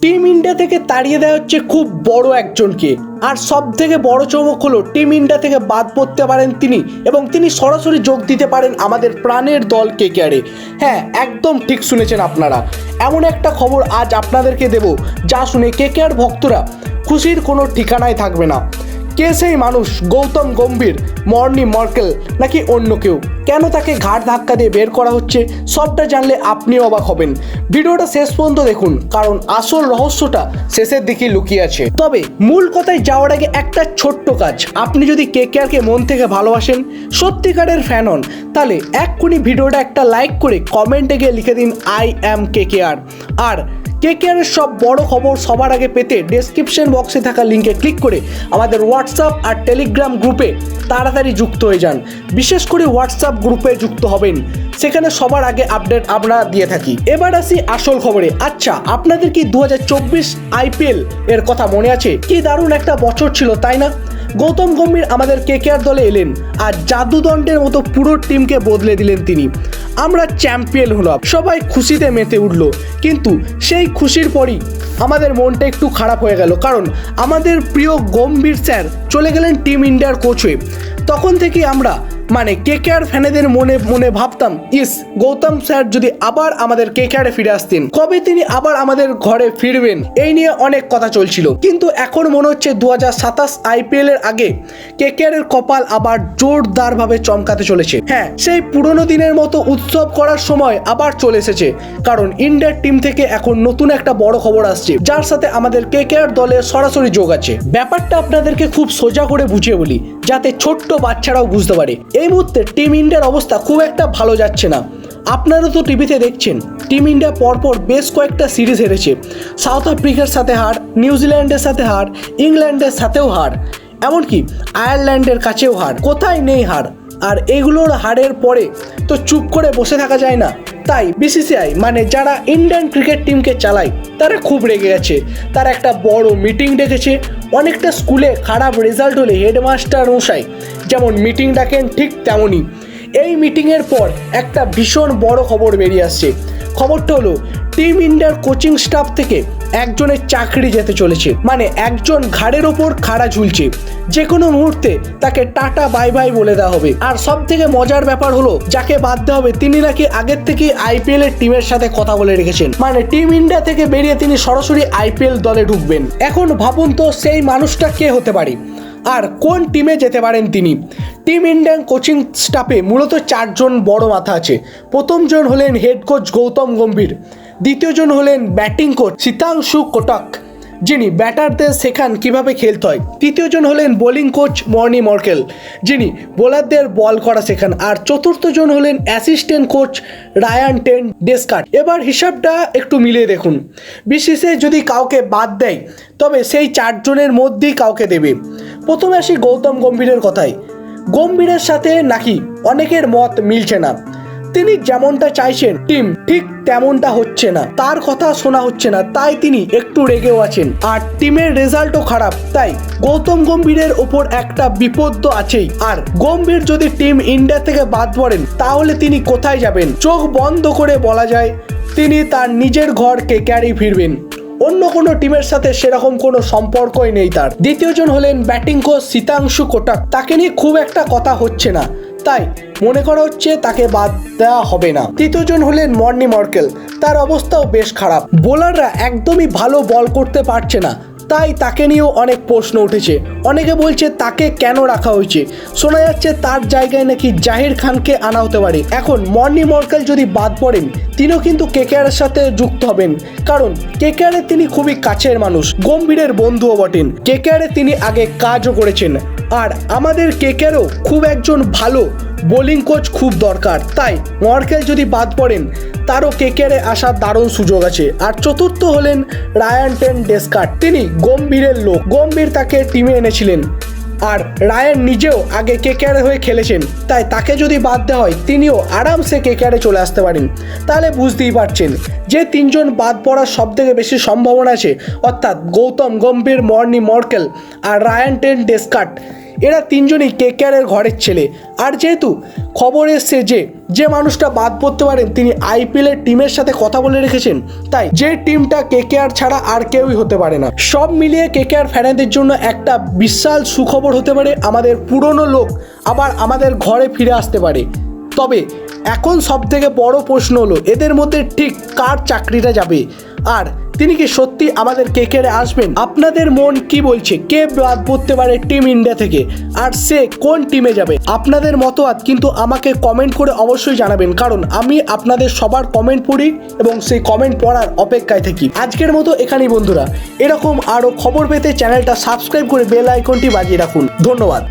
Team India থেকে তাড়িয়ে দেওয়া হচ্ছে খুব বড় একজনকে, আর সব থেকে বড় চমক হলো টিম ইন্ডিয়া থেকে বাদ পড়তে পারেন তিনি, এবং তিনি সরাসরি যোগ দিতে পারেন আমাদের প্রাণের দল কেকেআরে। হ্যাঁ, একদম ঠিক শুনেছেন আপনারা, এমন একটা খবর আজ আপনাদেরকে দেব যা শুনে কেকেআর ভক্তরা খুশির কোনো ঠিকানায় থাকবে না। কে সেই মানুষ? গৌতম গম্ভীর, মর্নি মর্কেল, নাকি অন্য কেউ? কেন তাকে ঘাড় ধাক্কা দিয়ে বের করা হচ্ছে? সবটা জানলে আপনিও অবাক হবেন। ভিডিওটা শেষ পর্যন্ত দেখুন, কারণ আসল রহস্যটা শেষের দিকে লুকিয়ে আছে। তবে মূল কথায় যাওয়ার আগে একটা ছোট্ট কাজ, আপনি যদি কেকেআরকে মন থেকে ভালোবাসেন, সত্যিকারের ফ্যান হন, তাহলে এক্ষুনি ভিডিওটা একটা লাইক করে কমেন্টে গিয়ে লিখে দিন আই অ্যাম কেকেআর। আর কেকেআরের সব বড় খবর সবার আগে পেতে ডেসক্রিপশন বক্সে থাকা লিঙ্কে ক্লিক করে আমাদের হোয়াটসঅ্যাপ আর টেলিগ্রাম গ্রুপে তাড়াতাড়ি যুক্ত হয়ে যান। বিশেষ করে হোয়াটসঅ্যাপ গ্রুপে যুক্ত হবেন, সেখানে সবার আগে আপডেট আমরা দিয়ে থাকি। এবার আসি আসল খবরে। আচ্ছা, আপনাদের কি 2024 আইপিএল এর কথা মনে আছে? কি দারুণ একটা বছর ছিল, তাই না? গৌতম গম্ভীর আমাদের কেকেআর দলে এলেন আর জাদুদণ্ডের মতো পুরো টিমকে বদলে দিলেন তিনি। আমরা চ্যাম্পিয়ন হলাম, সবাই খুশিতে মেতে উঠল। কিন্তু সেই খুশির পরই আমাদের মনটা একটু খারাপ হয়ে গেল, কারণ আমাদের প্রিয় গম্ভীর স্যার চলে গেলেন টিম ইন্ডিয়ার কোচ হয়ে। তখন থেকেই আমরা কেকেআর ফ্যানেদের মনে মনে ভাবতাম, ইস, গৌতম স্যার যদি আবার আমাদের কেকেআরে ফিরে আসতেন, কবে তিনি আবার আমাদের ঘরে ফিরবেন, এই নিয়ে অনেক কথা চলছিল। কিন্তু এখন মনে হচ্ছে 2027 আইপিএল এর আগে কেকেআরের কপাল আবার জোরদারভাবে চমকাতে চলেছে। হ্যাঁ, সেই পুরনো দিনের মতো উৎসব করার সময় আবার চলে এসেছে, কারণ ইন্ডিয়ার টিম থেকে এখন নতুন একটা বড় খবর আসছে, যার সাথে আমাদের কেকেআর দলের সরাসরি যোগ আছে। ব্যাপারটা আপনাদেরকে খুব সোজা করে বুঝিয়ে বলি, যাতে ছোট্ট বাচ্চারাও বুঝতে পারে। এই মুহূর্তে টিম ইন্ডিয়ার অবস্থা খুব একটা ভালো যাচ্ছে না। আপনারা তো টিভিতে দেখছেন, টিম ইন্ডিয়া পরপর বেশ কয়েকটা সিরিজ হেরেছে। সাউথ আফ্রিকার সাথে হার, নিউজিল্যান্ডের সাথে হার, ইংল্যান্ডের সাথেও হার, এমনকি আয়ারল্যান্ডের কাছেও হার। কোথায় নেই হার? আর এগুলোর হারের পরে তো চুপ করে বসে থাকা যায় না। তাই বিসিসিআই যারা ইন্ডিয়ান ক্রিকেট টিমকে চালায়, তারা খুব রেগে গেছে। তারা একটা বড় মিটিং ডেকেছে। অনেকটা স্কুলে খারাপ রেজাল্ট হলে হেডমাস্টার মশাই যেমন মিটিং ডাকেন, ঠিক তেমনই এই মিটিংয়ের পর একটা ভীষণ বড় খবর বেরিয়ে আসছে। খবরটা হলো টিম ইন্ডিয়ার কোচিং স্টাফ থেকে একজনের চাকরি যেতে চলেছে। একজন ঘাড়ের ওপর খাড়া ঝুলছে, যে কোনো মুহূর্তে তাকে টাটা বাই বাই বলে দেওয়া হবে। আর সব থেকে মজার ব্যাপার হলো, যাকে বাদ দেওয়া হবে তিনি নাকি আগের থেকে আইপিএল এর টিমের সাথে কথা বলে রেখেছেন। টিম ইন্ডিয়া থেকে বেরিয়ে তিনি সরাসরি আইপিএল দলে ঢুকবেন। এখন ভাবুন তো সেই মানুষটা কে হতে পারে আর কোন টিমে যেতে পারেন তিনি। টিম ইন্ডিয়ান কোচিং স্টাফে মূলত 4 জন বড় মাথা আছে। প্রথম জন হলেন হেড কোচ গৌতম গম্ভীর, দ্বিতীয় জন হলেন ব্যাটিং কোচ সিতাংশু কোটাক, যিনি ব্যাটারদের শেখান কিভাবে খেলতে হয়। তৃতীয় জন হলেন বোলিং কোচ মর্নি মর্কেল, যিনি বোলারদের বল করা শেখান। আর চতুর্থ জন হলেন অ্যাসিস্ট্যান্ট কোচ রায়ান টেন ডেসকার্ট। এবার হিসাবটা একটু মিলিয়ে দেখুন, বিসিসিআই যদি কাউকে বাদ দেয়, তবে সেই 4 জনের মধ্যেই কাউকে দেবে। প্রথমে আসি গৌতম গম্ভীরের কথায়। গম্ভীরের সাথে নাকি অনেকের মত মিলছে না। তিনি যেমনটা চাইছেন টিম ঠিক তেমনটা হচ্ছে না, তার কথা শোনা হচ্ছে না, তাই তিনি একটু রেগেও আছেন। আর টিমের রেজাল্টও খারাপ, তাই গৌতম গম্ভীরের ওপর একটা বিপদ তো আছেই। আর গম্ভীর যদি টিম ইন্ডিয়া থেকে বাদ পড়েন, তাহলে তিনি কোথায় যাবেন? চোখ বন্ধ করে বলা যায় তিনি তার নিজের ঘর কেকেআরেই ফিরবেন। অন্য কোনো টিমের সাথে সেরকম কোনো সম্পর্কই নেই তার। দ্বিতীয় জন হলেন ব্যাটিং কোচ সিতাংশু কোটাক। তাকে নিয়ে খুব একটা কথা হচ্ছে না, তাই মনে করা হচ্ছে তাকে বাদ দেওয়া হবে না। তৃতীয় জন হলেন মর্নি মর্কেল, তার অবস্থাও বেশ খারাপ। বোলাররা একদমই ভালো বল করতে পারছে না, তাই তাকে নিয়েও অনেক প্রশ্ন উঠেছে। অনেকে বলছে তাকে কেন রাখা হয়েছে। শোনা যাচ্ছে তার জায়গায় নাকি জাহির খানকে আনা হতে পারে। এখন মর্নি মর্কেল যদি বাদ পড়েন, তিনিও কিন্তু কেকেআরের সাথে যুক্ত হবেন, কারণ কেকেআরে তিনি খুবই কাছের মানুষ, গম্ভীরের বন্ধুও বটেন। কেকেআরে তিনি আগে কাজও করেছেন। আর আমাদের কেকেআরেও খুব একজন ভালো বোলিং কোচ খুব দরকার, তাই মর্কেল যদি বাদ পড়েন, তারও কেকেআরে আসার দারুণ সুযোগ আছে। আর চতুর্থ হলেন রায়ান টেন ডেসকার্ট, তিনি গম্ভীরের লোক। গম্ভীর তাকে টিমে এনেছিলেন, আর রায়ান নিজেও আগে কেকেআর হয়ে খেলেছেন, তাই তাকে যদি বাদ দেওয়া হয়, তিনিও আরামসে কেকেআরে চলে আসতে পারেন। তাহলে বুঝতেই পারছেন যে 3 জন বাদ পড়ার সব থেকে বেশি সম্ভাবনা আছে, অর্থাৎ গৌতম গম্ভীর, মর্নি মর্কেল আর রায়ান টেন ডেসকার্ট। এরা তিনজনই কেকেআরের ঘরের ছেলে। আর যেহেতু খবর এসছে যে মানুষটা বাদ পড়তে পারেন তিনি আইপিএলের টিমের সাথে কথা বলে রেখেছেন, তাই যে টিমটা কেকেআর ছাড়া আর কেউই হতে পারে না। সব মিলিয়ে কেকেআর ফ্যানেদের জন্য একটা বিশাল সুখবর হতে পারে, আমাদের পুরনো লোক আবার আমাদের ঘরে ফিরে আসতে পারে। তবে এখন সবথেকে বড় প্রশ্ন হলো এদের মধ্যে ঠিক কার চাকরিটা যাবে, আর তিনি কি সত্যি আমাদের কেকেআরে আসবেন? আপনাদের মন কি বলছে, কে বাদ পড়তে পারে টিম ইন্ডিয়া থেকে, আর সে কোন টিমে যাবে? আপনাদের মতবাদ কিন্তু আমাকে কমেন্ট করে অবশ্যই জানাবেন, কারণ আমি আপনাদের সবার কমেন্ট পড়ি এবং সেই কমেন্ট পড়ার অপেক্ষায় থাকি। আজকের মতো এখানেই বন্ধুরা, এরকম আরও খবর পেতে চ্যানেলটা সাবস্ক্রাইব করে বেল আইকনটি বাজিয়ে রাখুন। ধন্যবাদ।